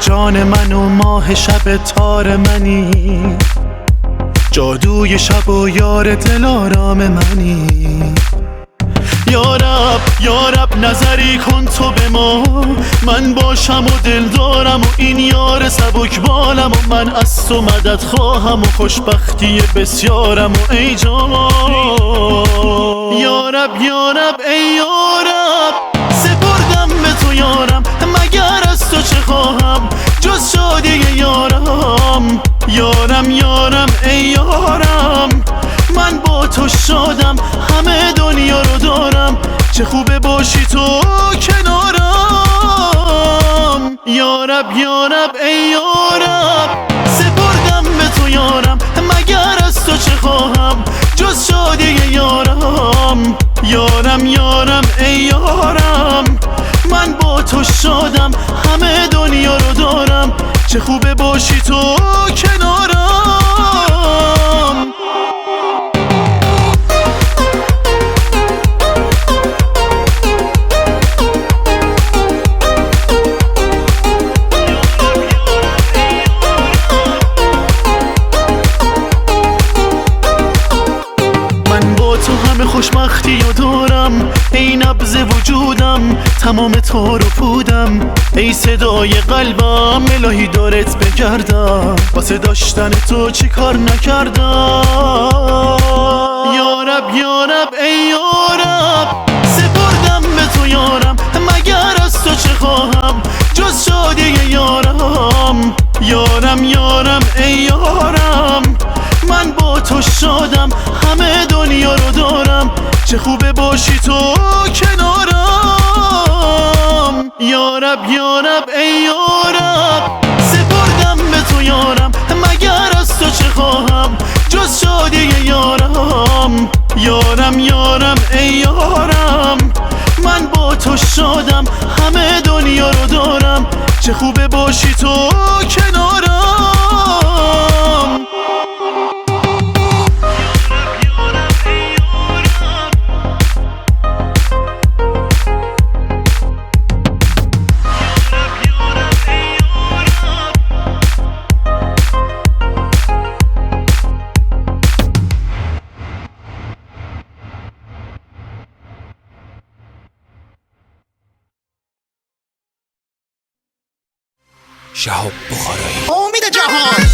جان من و ماه شب تار منی، جادوی شب و یار دلارام منی. یارب نظری کن تو به ما، من باشم و دل دارم و این یار سبک بالم و من از تو مدد خواهم و خوشبختی بسیارم و ای جان. یارب ای یارب، سپردم به تو یارم، مگر از تو چه خواهم جز شادی یارم. یارم ای یارم، من با تو شادم، همه دنیا رو دارم، چه خوبه باشی تو کنارم. یارب ای یارب، سپردم به تو یارم، مگر از تو چه خواهم جز شادی یارم. یارم ای یارم، من با تو شادم، همه دنیا رو دارم، چه خوبه باشی تو کنارم. خوشبختی و دارم، ای نبض وجودم، تمام تو رو پودم، ای صدای قلبم، الهی دارت بگردم، واسه داشتن تو چی کار نکردم. یارب ای یارب، سپردم به تو یارم، مگر از تو چه خواهم جز شادی یارم. یارم ای یارم، من با تو شادم، همه دنیا رو دارم، چه خوبه باشی تو کنارم. یارب ای یارب، سپردم به تو یارم، مگر از تو چه خواهم جز شادی یارم. یارم ای یارم، من با تو شادم، همه دنیا رو دارم، چه خوبه باشی تو کنارم. شهاب بخارایی، امید جهان.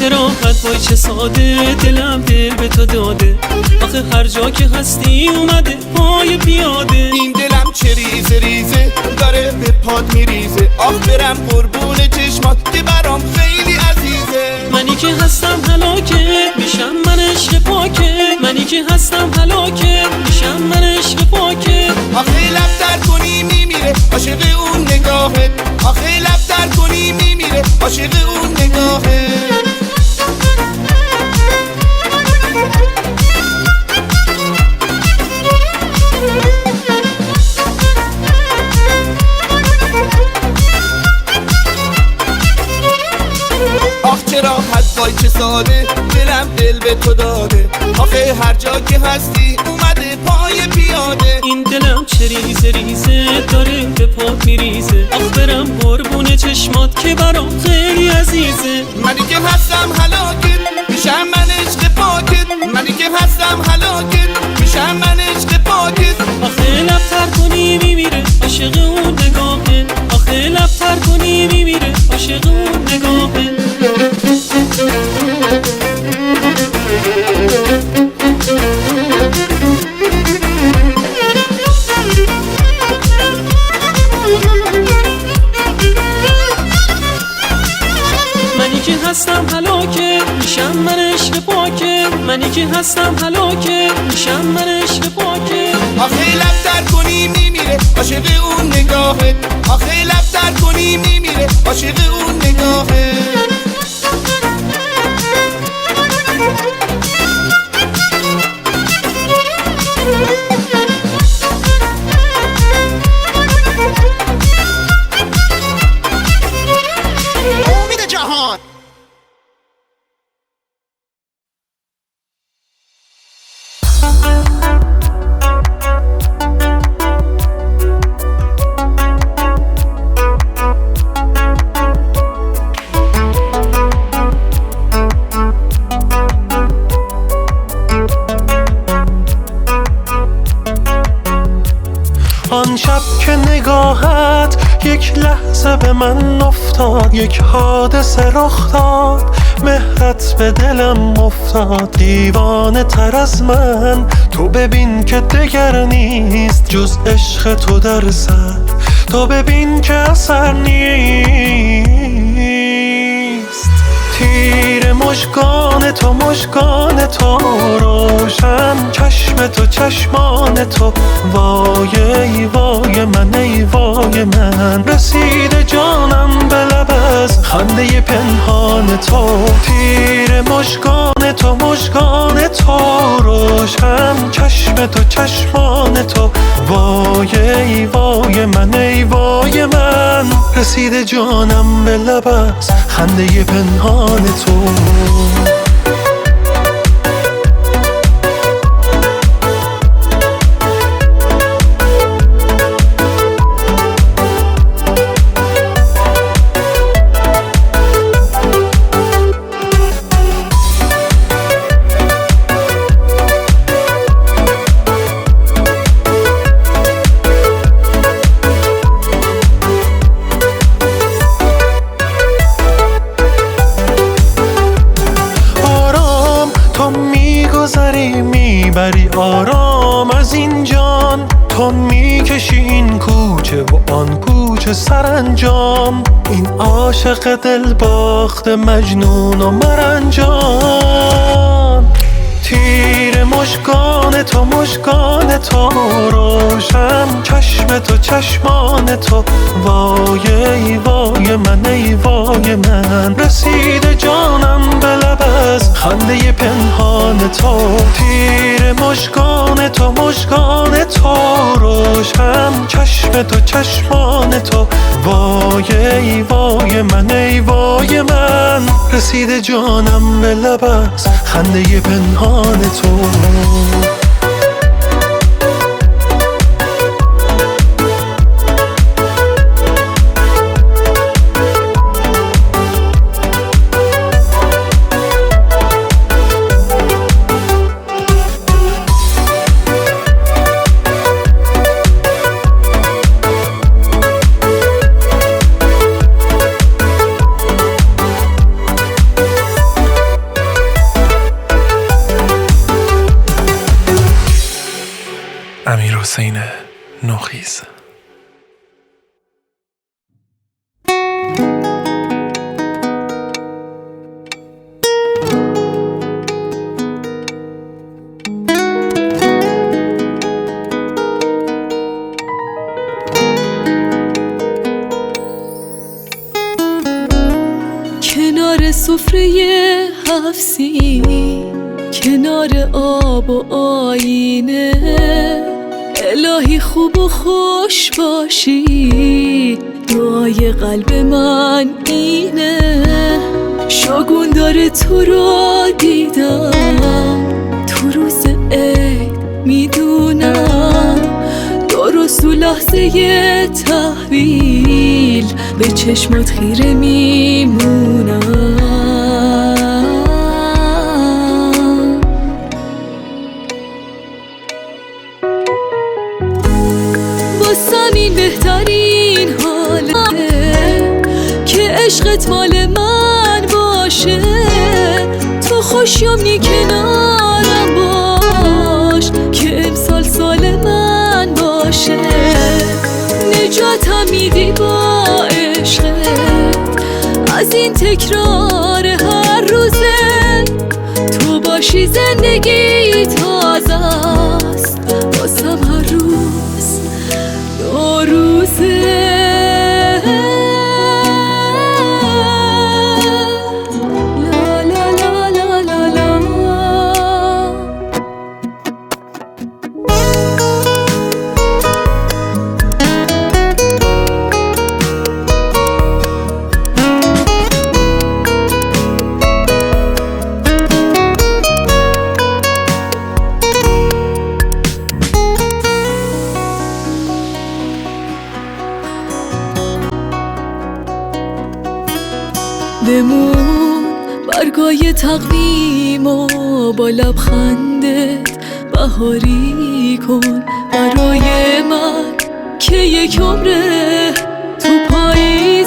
چرا حرفای چه ساده، دلم دل به تو داده، آخه هر جا که هستی اومده پای پیاده. این دلم چه ریزه ریزه داره به پاد میریزه، آخ برم قربون چشمات که برام خیلی عزیزه. منی که هستم هلاکه میشم، من عشق پاکه، منی که هستم هلاکه میشم، من عشق پاکه. آخه لب در کنی میمیره عاشق اون نگاهه، آخه لب در کنی میمیره عاشق اون نگاهه. چرا حرفای چه ساده، دلم دل به تو داده، آخه هر جا که هستی اومده پای پیاده. این دلم چه ریزه ریزه داره به پات میریزه، آخ برم قربون چشمات که برام خیلی عزیزه. منی که هستم هلاکت میشم، من عشق پاکت، منی که هستم هلاکت میشم، من عشق پاکت. آخه لب تر کنی میمیره عاشق اون نگاهه، آخه لب تر کنی میمیره عاشق اون نگاهه. منی که هستم هلاکه میشم، من عشق پاکه، منی که هستم هلاکه میشم، من عشق پاکه. آخه لب در کنی میمیره عاشق اون نگاهه، آخه لب در کنی میمیره عاشق اون نگاهه. امید جهان. یک لحظه به من افتاد، یک حادثه رخ داد، مهرت به دلم افتاد. دیوانه تر از من تو ببین که دگر نیست جز عشق تو در سر، تو ببین که اثر نیست. تیر مژگان تو، مژگان تو روشن، چشم تو چشمان تو، وای ای وای من ای وای من. رسیده جانم به لب از خنده پنهان تو. تیر مژگان تو، مژگان تو روشن، چشم تو چشمان تو، وای ای وای من ای وای من. رسیده جانم به لب از خنده پنهان تو. میبری آرام از این جان، تو میکشی این کوچه و آن کوچه سرانجام. این عاشق دل باخت مجنون و مرنجان. تیر مژگان تو، مژگان تو روشن، چشم تو چشمان تو، وای ای وای من ای وای من. رسیده جانم به لب از خنده پنهان تو. تیر مژگان تو، مژگان تو روشن، چشم تو چشمان تو، وای ای وای من ای وای من. رسیده جانم به لب از خنده پنهان تو. امیرحسین نوخیز. کنار سفره 7 سین، کنار آب و آینه، الهی خوب و خوش باشی، دعای قلب من اینه. شگون داره تو رو دیدم تو روز عید، میدونم درست تو لحظه تحویل به چشمات خیره میمونم. این بهترین حاله که عشقت مال من باشه، تو خوشیومنی کنارم باش، که امسال سال من باشه. نجاتم میدی با عشقت از این تکرار هر روزه، تو باشی زندگی تازه است واسم هر روز نوروزه. لا لا لا لا لا لا. بمون برگای تقویم و با لبخندت بهاری کن برای من که یک عمره تو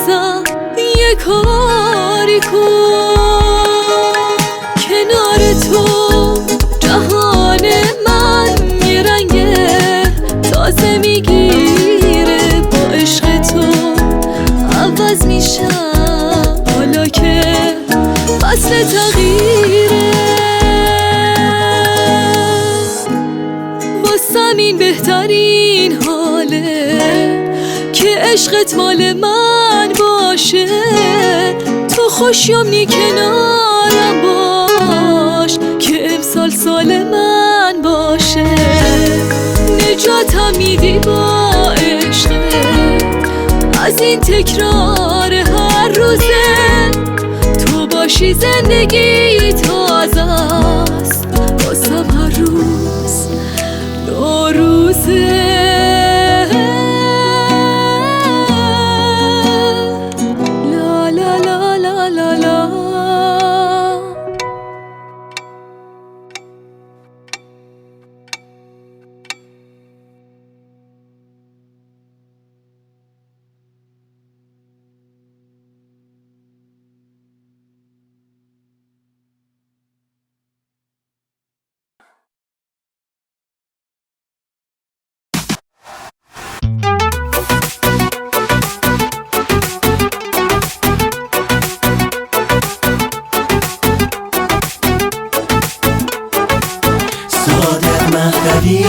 ازم یه کاری کن. کنار تو جهان من یه رنگ تازه میگیره، با عشق تو عوض میشم حالا که فصل تغییره. واسم این بهترین حاله که عشقت مال من باشه. تو خوشیومنی کنارم باش که امسال سال من باشه. نجاتم میدی با عشقت از این تکرار هر روزه. تو باشی زندگی تازه است واسم هر روز نوروزه. لا لا لا لا لا لا. صادق مهدوی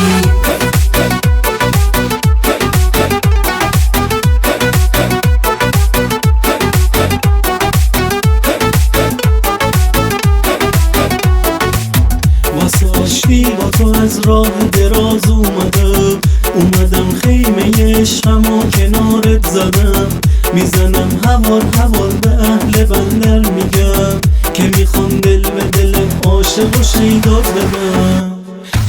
واسه آشتی با تو از راه دراز اومدم خیمه عشقمو کنارت زدم. میزنم هوار به اهل بندر میگم که میخوام دل به دل عاشق و شیدات بدم.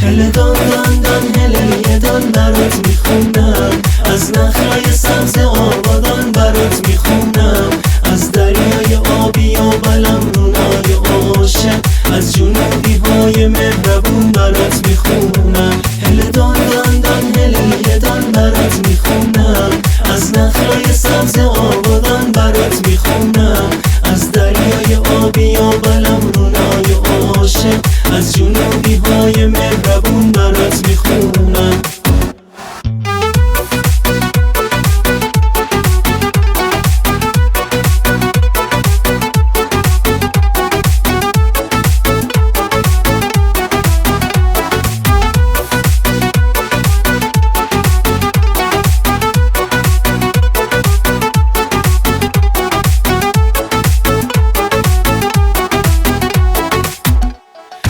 هله دان دان دان هله دان برات میخونم، از نخلای سبز آبادان برات میخونم، از دریای آبی و بلم رونای عاشق، از جنوبی های مهربون برات میخونم. هله دان دان دان هله دان برات میخونم، از نخلای سبز آبادان برات میخونم، از دریای آبی و بلم رونای عاشق، از جنوبی های مهربون برات میخونم.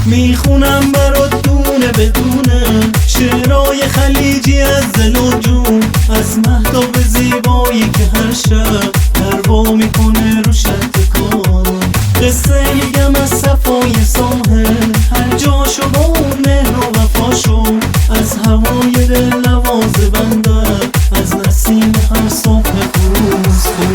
میخونم برات دونه بدونه شعرهای خلیجی از دل و جون، از مهتاب زیبایی که هر شب پروا میکنه رو شط کارون. قصه میگم از صفای ساحل هر جاشو با اون مهر و وفاشو، از هوای دل نواز بندر، از نسیم هر صبح خروس کن.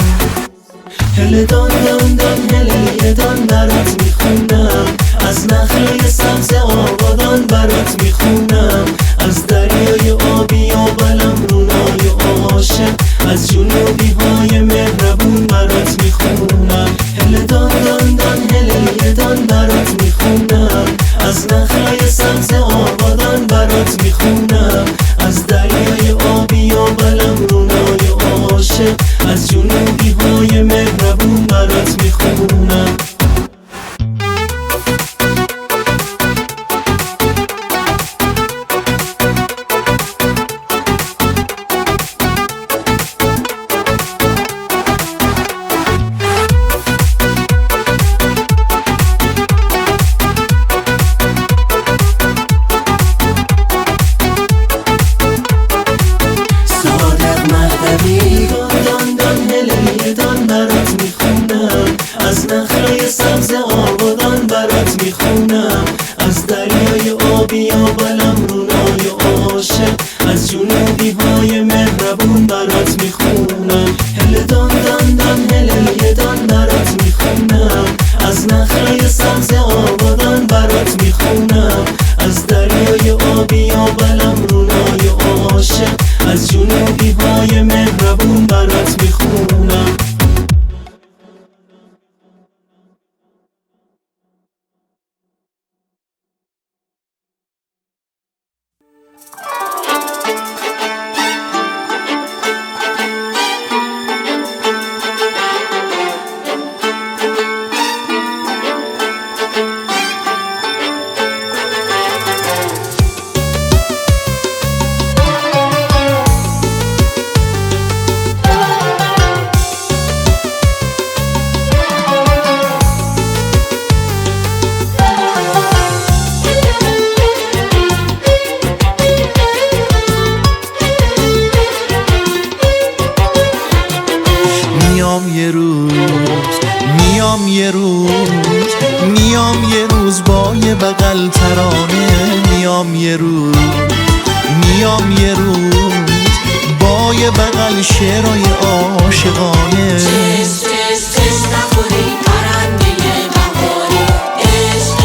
هله دان دان دان هله دان برات میخونم، از نخلای سبز آبادان برات میخونم، از دریای آبی و بلم رونای عاشق، از جنوبی های مهربون برات میخونم. هله دان دان دان هله دان برات میخونم، از نخلای سبز آبادان برات میخونم، از دریای آبی و بلم رونای عاشق، از جنوبی های مهربون برات میخونم. صادق مهدوی دان دان هله دان برات میخونم، از نخلای سبز آبادان برات میخونم، از دریای آبی و بلم رونای عاشق، از جنوبی های مهربون برات میخونم. هله دان دان دان هله دان برات میخونم، از نخلای سبز آبادان برات میخونم، از دریای آبی و بلم رونای عاشق، از جنوبی های مهربون برات میخونم. بغل ترانه میام یه روز با یه بغل شعرهای عاشقانه چش نخوری پرنده بهاری عشق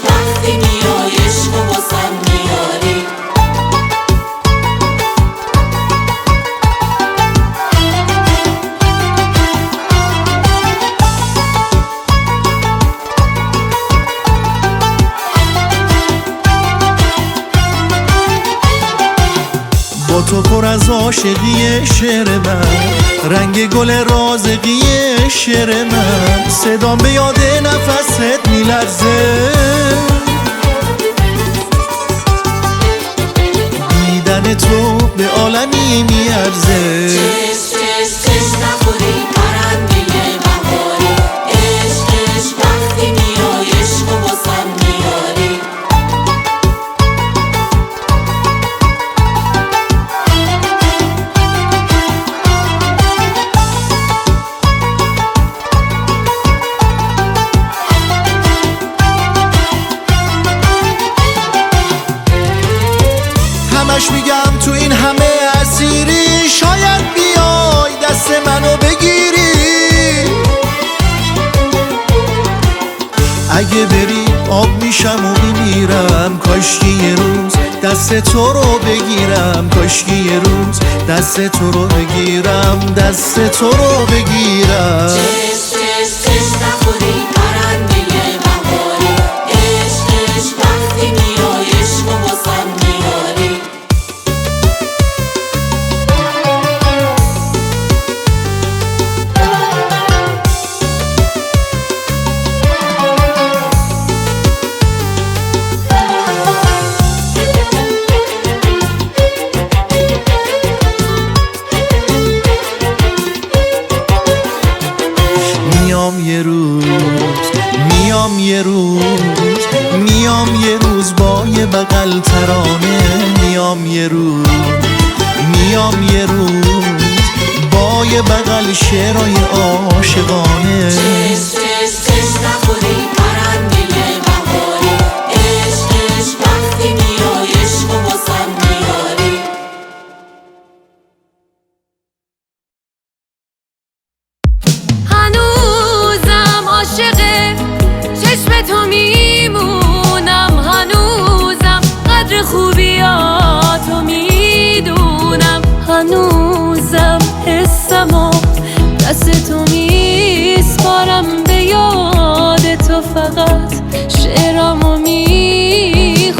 وقتی میای عشق و واسم میاری با تو پر از عاشقی شعر من رنگ گل رازقی شعر من صدام به یاد نفست میلرزه دیدن تو به عالمی میارزه چش نخوری پرنده بهاری عشق وقتی میای عشق و واسم میاری همش میگم تو این همه اسیری شاید بیای دست منو بگیری اگه بری آب میشم و میمیرم کاشکی یه روز دست تو رو بگیرم کاشکی یه روز دست تو رو بگیرم چش نخوری پرنده بهاری عشق وقتی میای عشق و واسم میاری میام یه روز با یه بغل ترانه میام یه روز با یه بغل شعرهای عاشقانه چش نخوری پرنده بهاری عشق وقتی میای عشق و واسم میاری هنوزم عاشق چشم تو میمونم هنوزم قدر خوبیاتو میدونم هنوزم حسمو دست تو میسپارم به یاد تو فقط شعرامو میخونم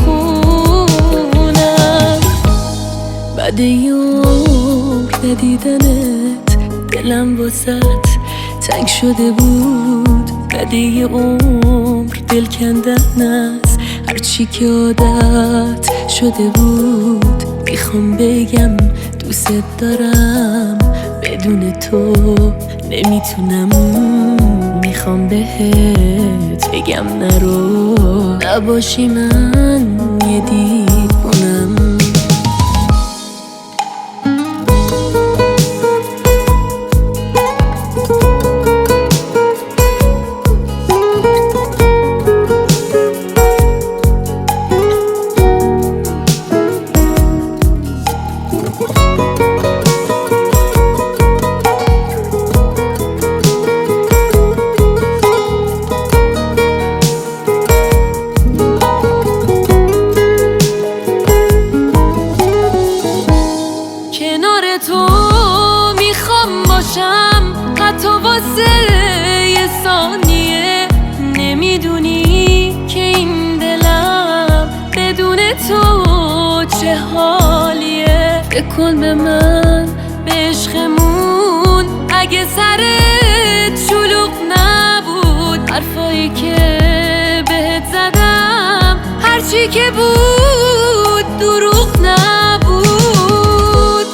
بعد یوم ندیدنت دلم واسط تنگ شده بود بعد یه عمر دل کندن از هرچی که عادت شده بود میخوام بگم دوست دارم بدون تو نمیتونم میخوام بهت بگم نرو نباشی من یه دیوونم حتی واسه یه ثانیه نمیدونی که این دلم بدون تو چه حالیه بکن به من به عشقمون اگه سرت شلوغ نبود حرفایی که بهت زدم هرچی که بود دروغ نبود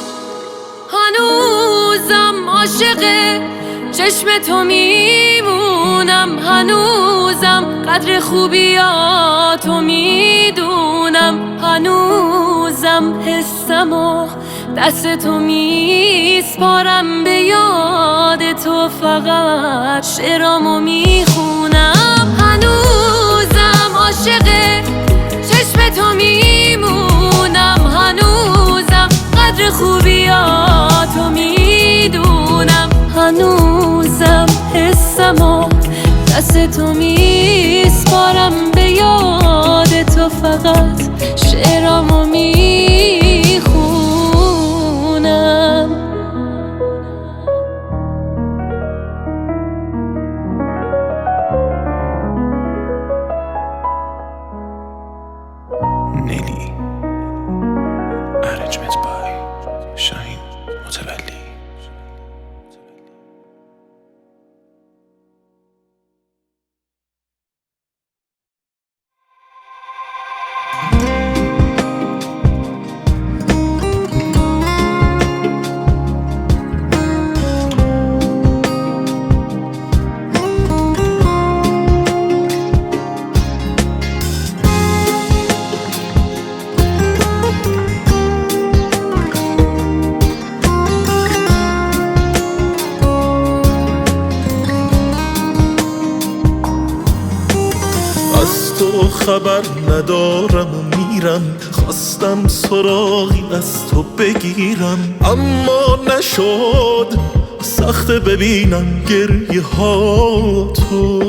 هنوزم عاشق چشم تو میمونم هنوزم قدر خوبیاتو میدونم هنوزم حسمو دست تو میسپارم به یاد تو فقط شعرامو میخونم هنوزم عاشق تو میمونم، هنوزم قدر خوبیاتو میدونم، هنوزم حسمو دست تو میسپارم، به یاد تو فقط شعرامو میخونم. نیلی ارنجمنت بای شاهین متولی. از تو خبر ندارم و میرم، خواستم سراغی از تو بگیرم اما نشد، سخته ببینم گریه ها تو.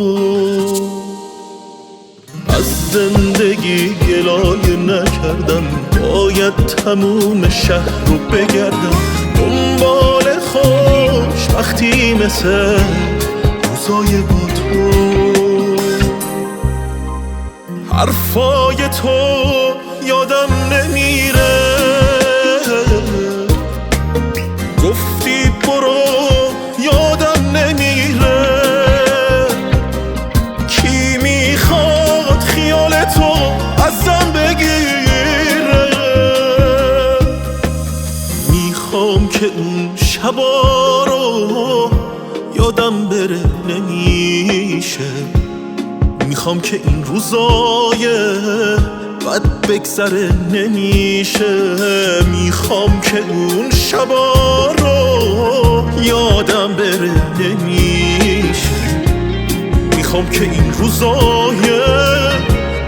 از زندگی گلایه نکردم، باید تموم شهر رو بگردم، دنبال خوشبختی مثل روزای با تو. حرفای تو یادم نمیره، گفتی برو یادم نمیره، کی میخواد خیال تو ازم بگیره. میخوام که اون شبا رو یادم بره نمیشه، میخوام که این روزای بد بگذره نمیشه، میخوام که اون شبا رو یادم بره نمیشه، میخوام که این روزای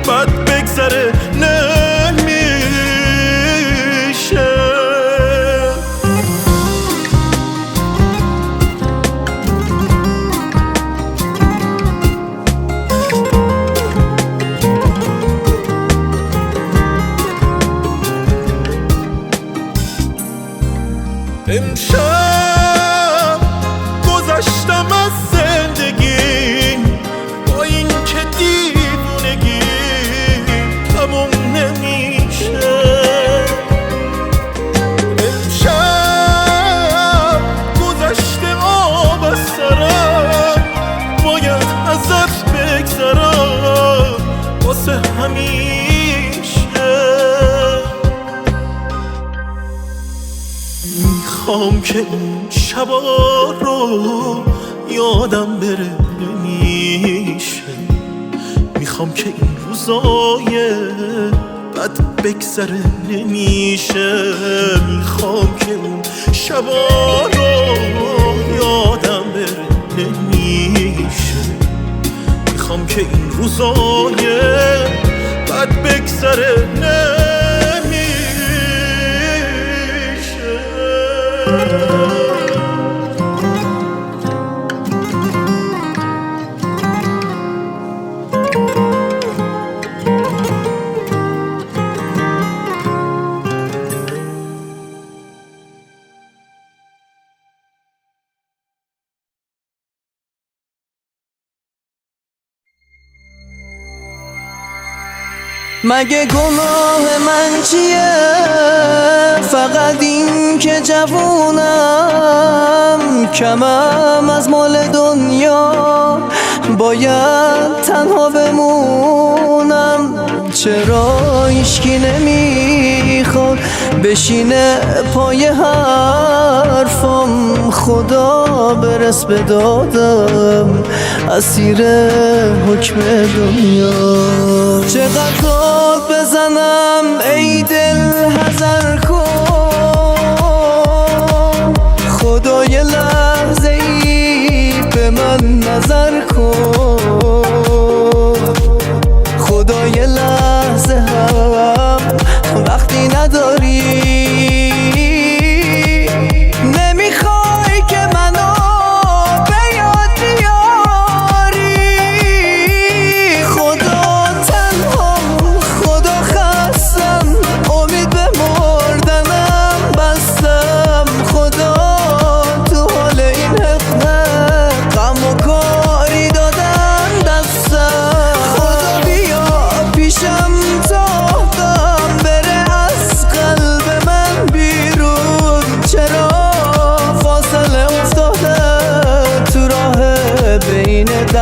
بد بگذره نمیشه. امشب گذشتم از زندگی، با این که دیوونگی تموم نمیشه. امشب گذشته آب از سرم، باید ازت بگذرم واسه همیشه. میخوام که اون شبا رو یادم بره نمیشه، میخوام که این روزای بد بگذره نمیشه، میخوام که اون شبا رو یادم بره نمیشه، میخوام که این روزای بد بگذره نمیشه. مگه گناه من چیه؟ فقط این که جوونم، کمم از مال دنیا، باید تنها بمونم. چرا هیچکی نمیخواد بشینه پای حرفم؟ خدا برس به دادم، اسیر حکم دنیا. چقدر داد بزنم ای دل حذر کن، خدای لحظه ای به من نظر کن، خدای لحظه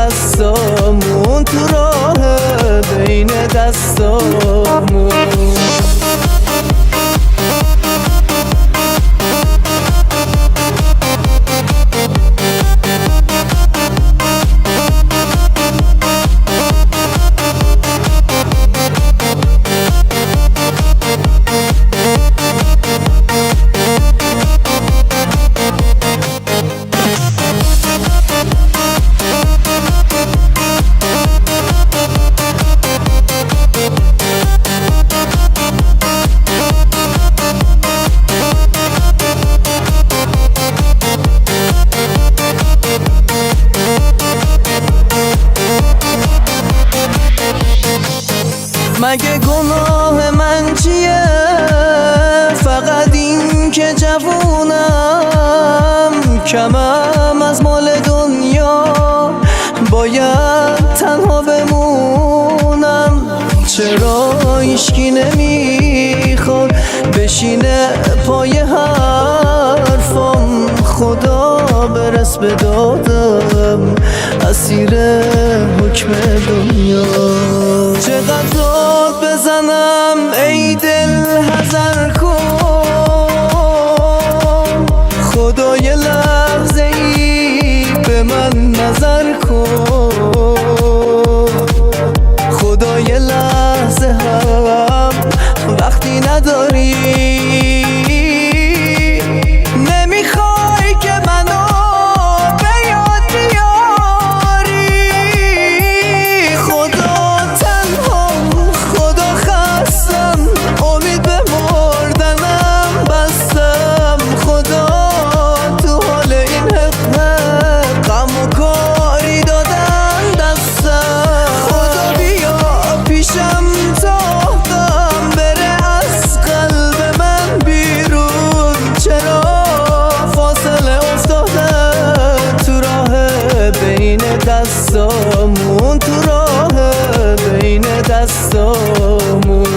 دستامون تو راه بین دستامون مگه گناه من چیه فقط این که جوونم کمم از مال دنیا باید تنها بمونم چرا هیچکی نمیخواد بشینه پای حرفم خدا برس به دادم اسیر حکم دنیا چقدر داد بزنم ای دل حذر کن خدا یه لحظه ای به من نظر کن خدا یه لحظه هم وقتی نداری نمیخوای که منو به یاد بیاری خدا تنها خدا خستم امید به مردنم بستم خدا تو حال این حق غم و کاری دادن دستم خدا بیا پیشم تا غم بره از قلب من بیرون چرا فاصله افتاده تو راه بین دستامون تو راه بین دستامون